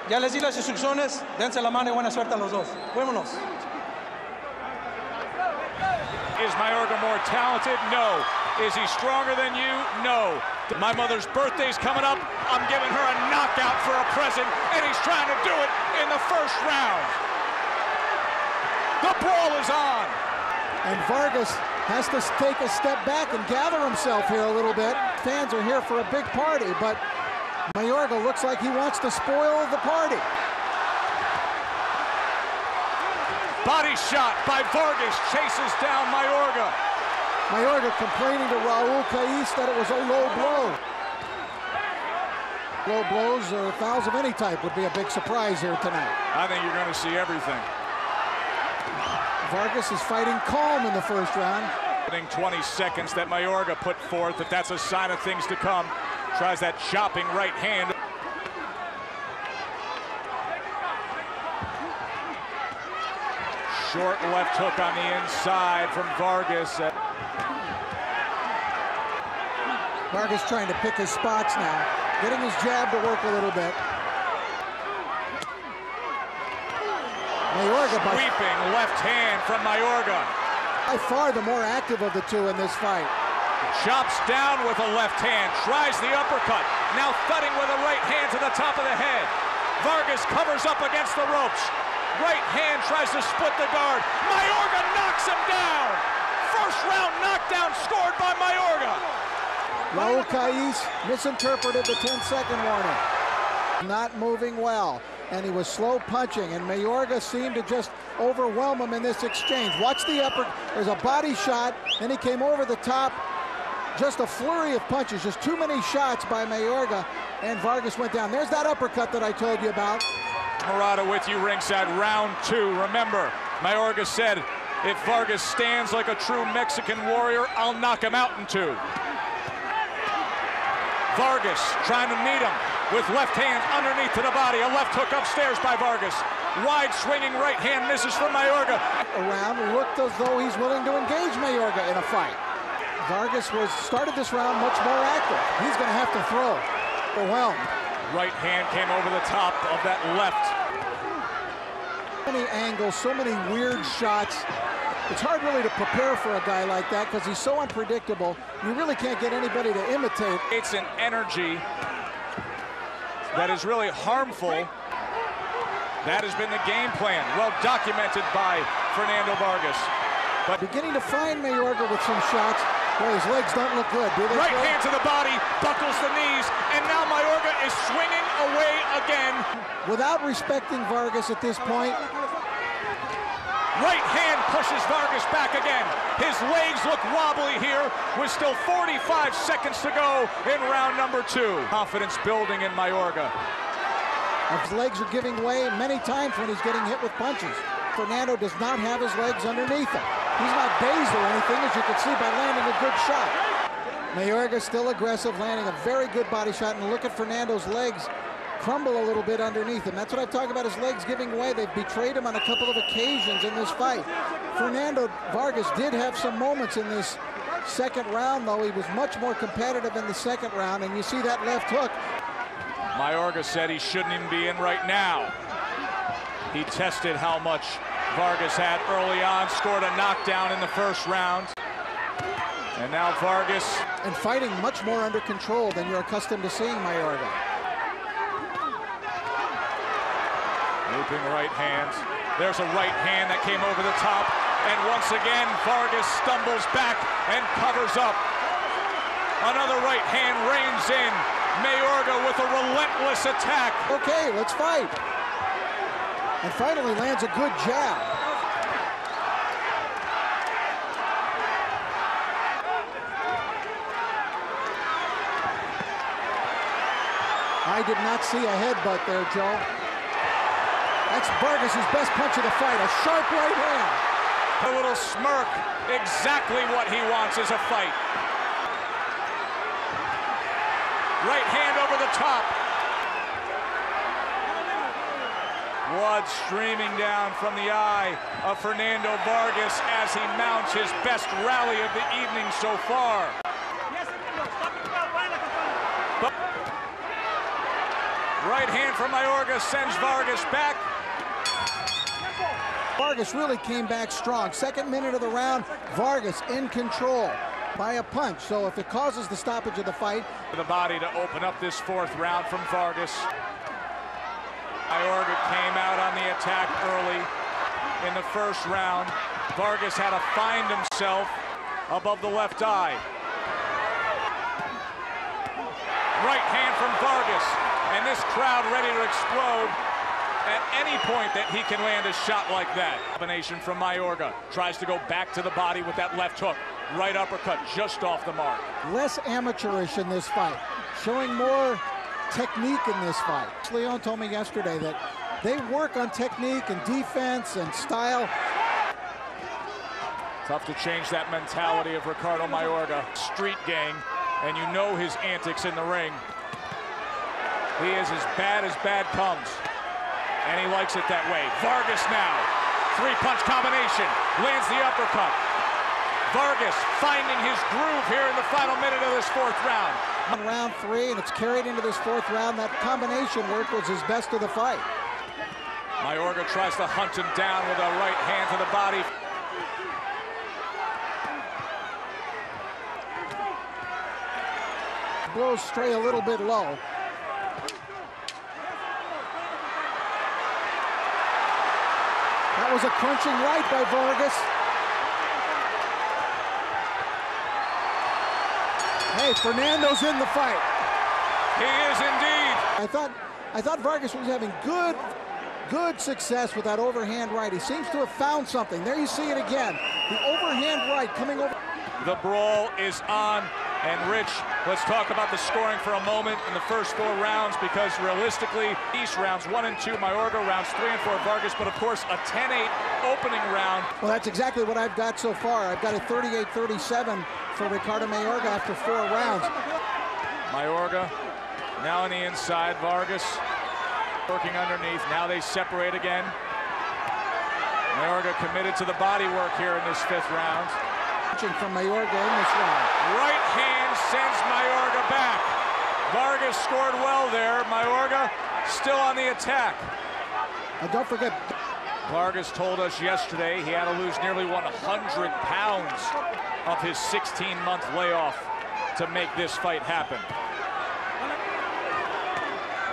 Ya les di las instrucciones, dense la mano y buena suerte a los dos. Vámonos. Is Mayorga more talented? No. Is he stronger than you? No. My mother's birthday's coming up. I'm giving her a knockout for a present, and he's trying to do it in the first round. The brawl is on. And Vargas has to take a step back and gather himself here a little bit. Fans are here for a big party, but Mayorga looks like he wants to spoil the party. Body shot by Vargas, chases down Mayorga. Mayorga complaining to Raul that it was a low blow. Low blows or fouls of any type would be a big surprise here tonight. I think you're going to see everything. Vargas is fighting calm in the first round. 20 seconds that Mayorga put forth, if that's a sign of things to come. Tries that chopping right hand. Short left hook on the inside from Vargas. Vargas trying to pick his spots now, getting his jab to work a little bit. Mayorga sweeping left hand from Mayorga. By far the more active of the two in this fight. Chops down with a left hand, tries the uppercut. Now thudding with a right hand to the top of the head. Vargas covers up against the ropes. Right hand tries to split the guard. Mayorga knocks him down. First round knockdown scored by Mayorga. Raul misinterpreted the 10-second warning. Not moving well, and he was slow punching, and Mayorga seemed to just overwhelm him in this exchange. Watch the upper, there's a body shot, then he came over the top. Just a flurry of punches, just too many shots by Mayorga, and Vargas went down. There's that uppercut that I told you about. Murata with you ringside, round two. Remember, Mayorga said, if Vargas stands like a true Mexican warrior, I'll knock him out in two. Vargas trying to meet him with left hand underneath to the body. A left hook upstairs by Vargas. Wide swinging right hand misses from Mayorga. Around looked as though he's willing to engage Mayorga in a fight. Vargas started this round much more active. He's going to have to throw. Overwhelmed. Right hand came over the top of that left. So many angles, so many weird shots. It's hard really to prepare for a guy like that because he's so unpredictable. You really can't get anybody to imitate. It's an energy that is really harmful. That has been the game plan, well documented by Fernando Vargas. But beginning to find Mayorga with some shots. Boy, his legs don't look good, do they? Right hand to the body, buckles the knees, and now Mayorga is swinging away again. Without respecting Vargas at this point. Right hand pushes Vargas back again. His legs look wobbly here with still 45 seconds to go in round number two. Confidence building in Mayorga. His legs are giving way many times when he's getting hit with punches. Fernando does not have his legs underneath him. He's not dazed or anything, as you can see by landing a good shot. Mayorga still aggressive, landing a very good body shot, and look at Fernando's legs crumble a little bit underneath him. That's what I'm talking about, his legs giving way. They've betrayed him on a couple of occasions in this fight. Fernando Vargas did have some moments in this second round, though. He was much more competitive in the second round, and you see that left hook. Mayorga said he shouldn't even be in right now. He tested how much Vargas had early on, scored a knockdown in the first round. And now Vargas. And fighting much more under control than you're accustomed to seeing Mayorga. Looping right hand. There's a right hand that came over the top. And once again, Vargas stumbles back and covers up. Another right hand reins in. Mayorga with a relentless attack. Okay, let's fight. And finally lands a good jab. I did not see a headbutt there, Joe. That's Vargas' best punch of the fight, a sharp right hand. A little smirk, exactly what he wants is a fight. Right hand over the top. Blood streaming down from the eye of Fernando Vargas as he mounts his best rally of the evening so far. Right hand hand from Mayorga sends Vargas back. Vargas really came back strong. Second minute of the round, Vargas in control by a punch. So if it causes the stoppage of the fight. The body to open up this fourth round from Vargas. Mayorga came out on the attack early in the first round. Vargas had to find himself above the left eye. Right hand from Vargas, and this crowd ready to explode at any point that he can land a shot like that. Combination from Mayorga, tries to go back to the body with that left hook. Right uppercut just off the mark. Less amateurish in this fight, showing more technique in this fight. Leon told me yesterday that they work on technique and defense and style. Tough to change that mentality of Ricardo Mayorga. Street gang, and you know his antics in the ring. He is as bad comes, and he likes it that way. Vargas now, three-punch combination, lands the uppercut. Vargas finding his groove here in the final minute of this fourth round. Round three, and it's carried into this fourth round. That combination work was his best of the fight. Mayorga tries to hunt him down with a right hand to the body. Blows stray a little bit low. That was a crunching right by Vargas. Hey, Fernando's in the fight. He is indeed. I thought Vargas was having good success with that overhand right. He seems to have found something. There you see it again. The overhand right coming over. The brawl is on. And Rich, let's talk about the scoring for a moment in the first four rounds, because realistically, East rounds 1 and 2, Mayorga, rounds 3 and 4, Vargas, but of course a 10-8 opening round. Well, that's exactly what I've got so far. I've got a 38-37 for Ricardo Mayorga after 4 rounds. Mayorga now on the inside, Vargas working underneath. Now they separate again. Mayorga committed to the body work here in this 5th round. From Mayorga in this round. Right hand sends Mayorga back. Vargas scored well there. Mayorga still on the attack. And don't forget, Vargas told us yesterday he had to lose nearly 100 pounds of his 16-month layoff to make this fight happen.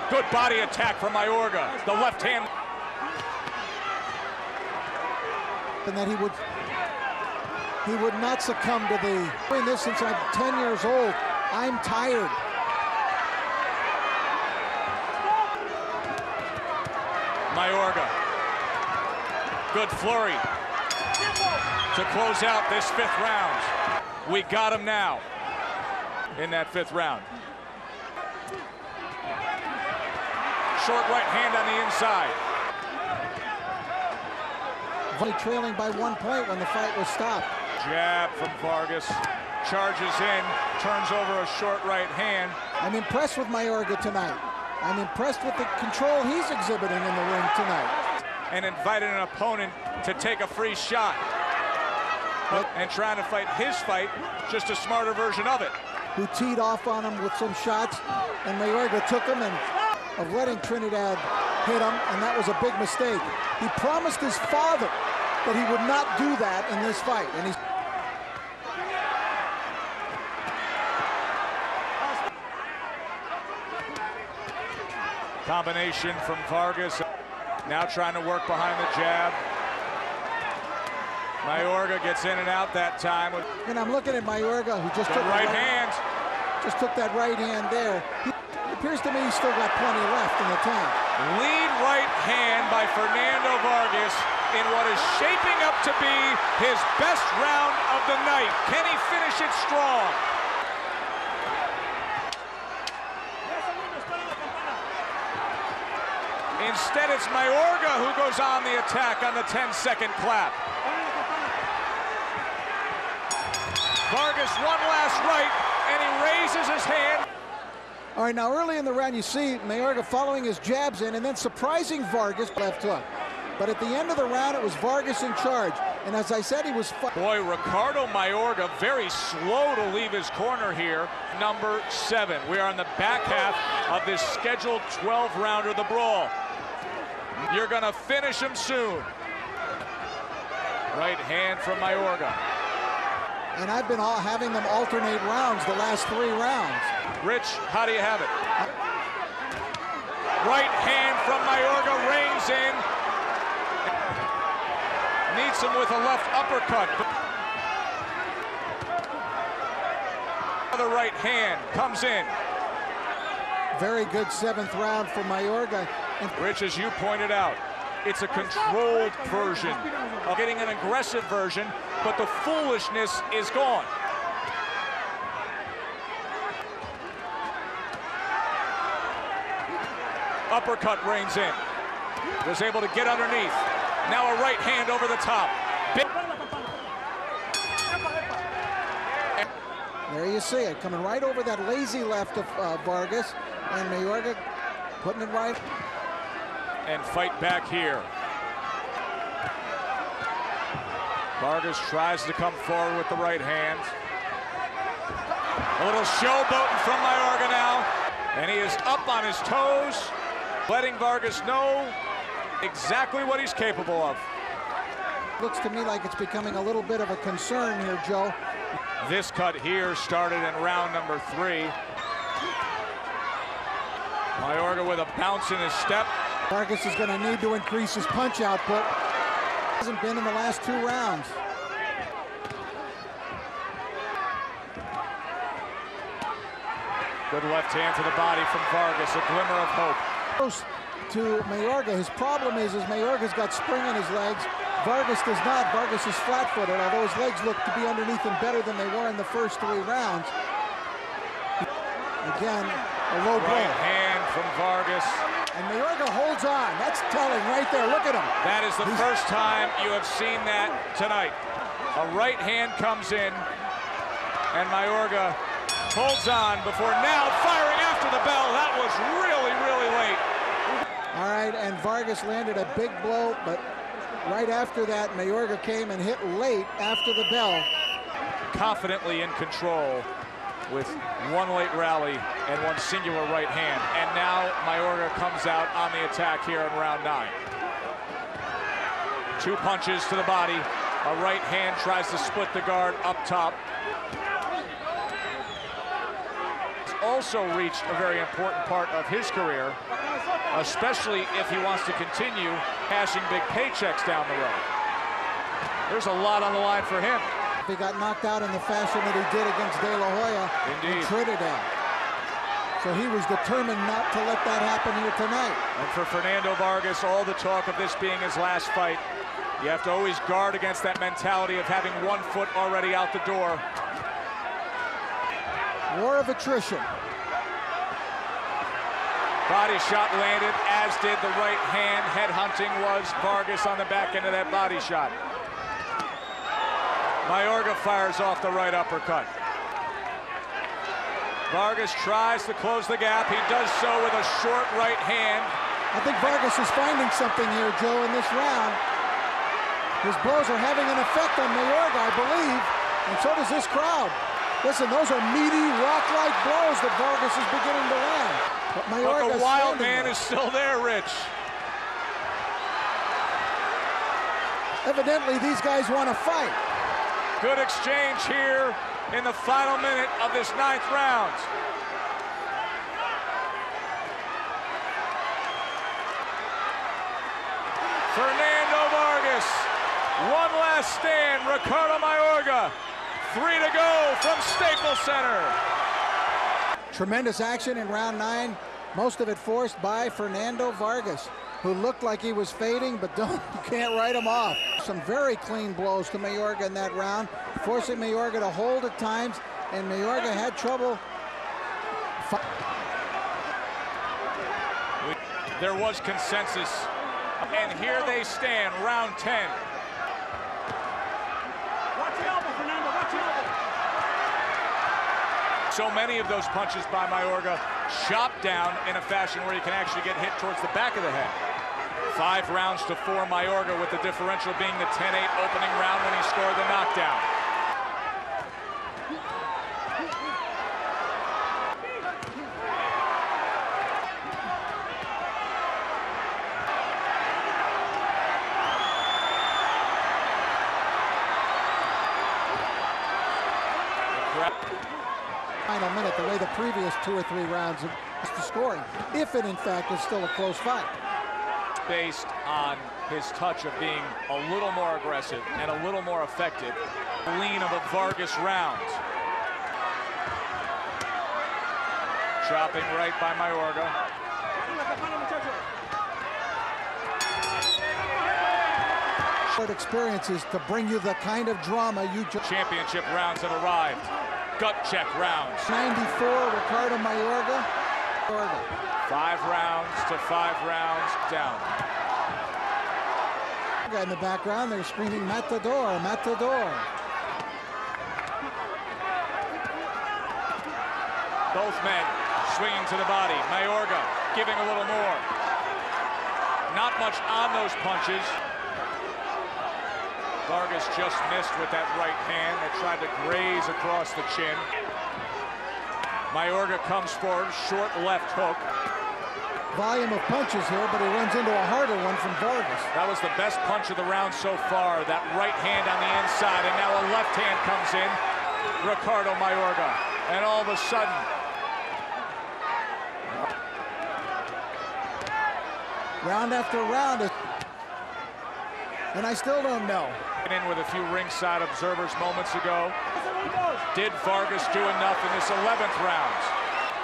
Good body attack from Mayorga. The left hand. And that he would not succumb to the, doing this since I'm 10 years old. I'm tired. Mayorga. Good flurry to close out this 5th round. We got him now in that 5th round. Short right hand on the inside. Trailing by 1 point when the fight was stopped. Jab from Vargas, charges in, turns over a short right hand. I'm impressed with Mayorga tonight. I'm impressed with the control he's exhibiting in the ring tonight. And invited an opponent to take a free shot. And trying to fight his fight, just a smarter version of it. Who teed off on him with some shots, and Mayorga took him and of letting Trinidad hit him, and that was a big mistake. He promised his father that he would not do that in this fight, and he's combination from Vargas, now trying to work behind the jab. Mayorga gets in and out that time. And I'm looking at Mayorga, who just took right hand. Just took that right hand there. It appears to me he's still got plenty left in the tank. Lead right hand by Fernando Vargas in what is shaping up to be his best round of the night. Can he finish it strong? Instead, it's Mayorga who goes on the attack on the 10-second clap. Vargas one last right, and he raises his hand. All right, now early in the round, you see Mayorga following his jabs in and then surprising Vargas left hook. But at the end of the round, it was Vargas in charge. And as I said, he was... Boy, Ricardo Mayorga very slow to leave his corner here. Number 7. We are in the back half of this scheduled 12-rounder, the brawl. You're going to finish him soon. Right hand from Mayorga. And I've been having them alternate rounds the last 3 rounds. Rich, how do you have it? Right hand from Mayorga reins in. Meets him with a left uppercut. The right hand comes in. Very good 7th round for Mayorga. Rich, as you pointed out, it's a controlled version of getting an aggressive version, but the foolishness is gone. Uppercut reins in. Was able to get underneath. Now a right hand over the top. There you see it, coming right over that lazy left of Vargas, and Mayorga putting it right. And fight back here. Vargas tries to come forward with the right hand. A little showboating from Mayorga now. And he is up on his toes, letting Vargas know exactly what he's capable of. Looks to me like it's becoming a little bit of a concern here, Joe. This cut here started in round number 3. Mayorga with a bounce in his step. Vargas is going to need to increase his punch output. Hasn't been in the last 2 rounds. Good left hand to the body from Vargas, a glimmer of hope. Close to Mayorga. His problem is Mayorga's got spring in his legs. Vargas does not. Vargas is flat-footed, although his legs look to be underneath him better than they were in the first 3 rounds. Again, a low blow. Right hand from Vargas. And Mayorga holds on. That's telling right there. Look at him. That is the first time you have seen that tonight. A right hand comes in, and Mayorga holds on before now firing after the bell. That was really, really late. All right, and Vargas landed a big blow, but right after that, Mayorga came and hit late after the bell. Confidently in control with 1 late rally and 1 singular right hand. And now Mayorga comes out on the attack here in round 9. 2 punches to the body. A right hand tries to split the guard up top. He's also reached a very important part of his career, especially if he wants to continue cashing big paychecks down the road. There's a lot on the line for him. He got knocked out in the fashion that he did against De La Hoya in Trinidad. So he was determined not to let that happen here tonight. And for Fernando Vargas, all the talk of this being his last fight, you have to always guard against that mentality of having 1 foot already out the door. War of attrition. Body shot landed, as did the right hand. Headhunting was Vargas on the back end of that body shot. Mayorga fires off the right uppercut. Vargas tries to close the gap. He does so with a short right hand. I think Vargas is finding something here, Joe, in this round. His blows are having an effect on Mayorga, I believe, and so does this crowd. Listen, those are meaty, rock-like blows that Vargas is beginning to land. But Mayorga, the wild man is still there, Rich. Evidently, these guys want to fight. Good exchange here in the final minute of this 9th round. Fernando Vargas, 1 last stand. Ricardo Mayorga, 3 to go from Staples Center. Tremendous action in round 9, most of it forced by Fernando Vargas, who looked like he was fading, but you can't write him off. Some very clean blows to Mayorga in that round, forcing Mayorga to hold at times, and Mayorga had trouble. There was consensus, and here they stand, round 10. Watch your elbow, Fernando, watch your elbow. So many of those punches by Mayorga chopped down in a fashion where you can actually get hit towards the back of the head. 5 rounds to 4 Mayorga, with the differential being the 10-8 opening round when he scored the knockdown. Final minute, the way the previous 2 or 3 rounds of the scoring, if it in fact is still a close fight. Based on his touch of being a little more aggressive and a little more effective, lean of a Vargas round. Chopping right by Mayorga. Short experiences to bring you the kind of drama you just... Championship rounds have arrived. Gut check rounds. 94, Ricardo Mayorga. 5 rounds to 5 rounds down. In the background, they're screaming Matador, Matador. Both men swinging to the body. Mayorga giving a little more. Not much on those punches. Vargas just missed with that right hand that tried to graze across the chin. Mayorga comes forward, short left hook. Volume of punches here, but he runs into a harder one from Vargas. That was the best punch of the round so far, that right hand on the inside, and now a left hand comes in. Ricardo Mayorga, and all of a sudden, round after round, and I still don't know. In with a few ringside observers moments ago. Did Vargas do enough in this 11th round?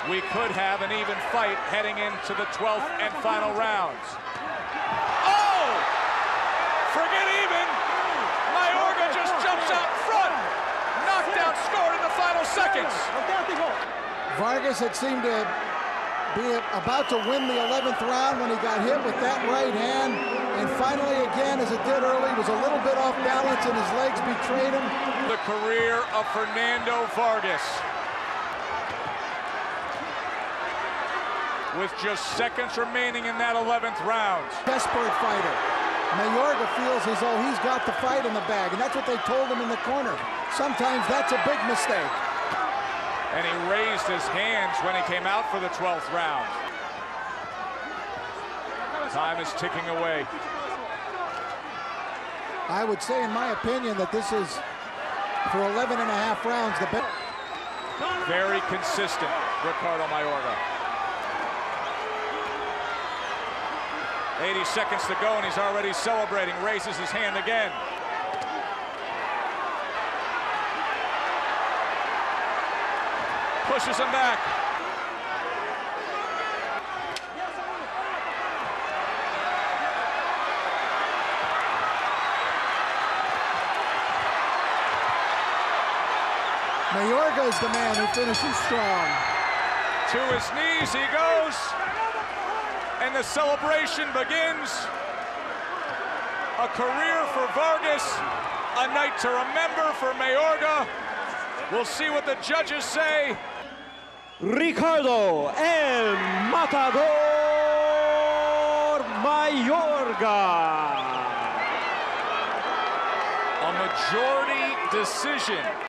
We could have an even fight heading into the 12th and final rounds. Oh! Forget even! Mayorga just jumps out front! Knockdown scored in the final seconds! Vargas had seemed to be about to win the 11th round when he got hit with that right hand. And finally, again, as it did early, was a little bit off balance and his legs betrayed him. The career of Fernando Vargas. With just seconds remaining in that 11th round. Desperate fighter. Mayorga feels as though he's got the fight in the bag, and that's what they told him in the corner. Sometimes that's a big mistake. And he raised his hands when he came out for the 12th round. Time is ticking away. I would say, in my opinion, that this is, for 11 and a half rounds, the best. Very consistent, Ricardo Mayorga. 80 seconds to go, and he's already celebrating. Raises his hand again. Pushes him back. Mayorga is the man who finishes strong. To his knees he goes, and the celebration begins. A career for Vargas, a night to remember for Mayorga. We'll see what the judges say. Ricardo El Matador Mayorga. A majority decision.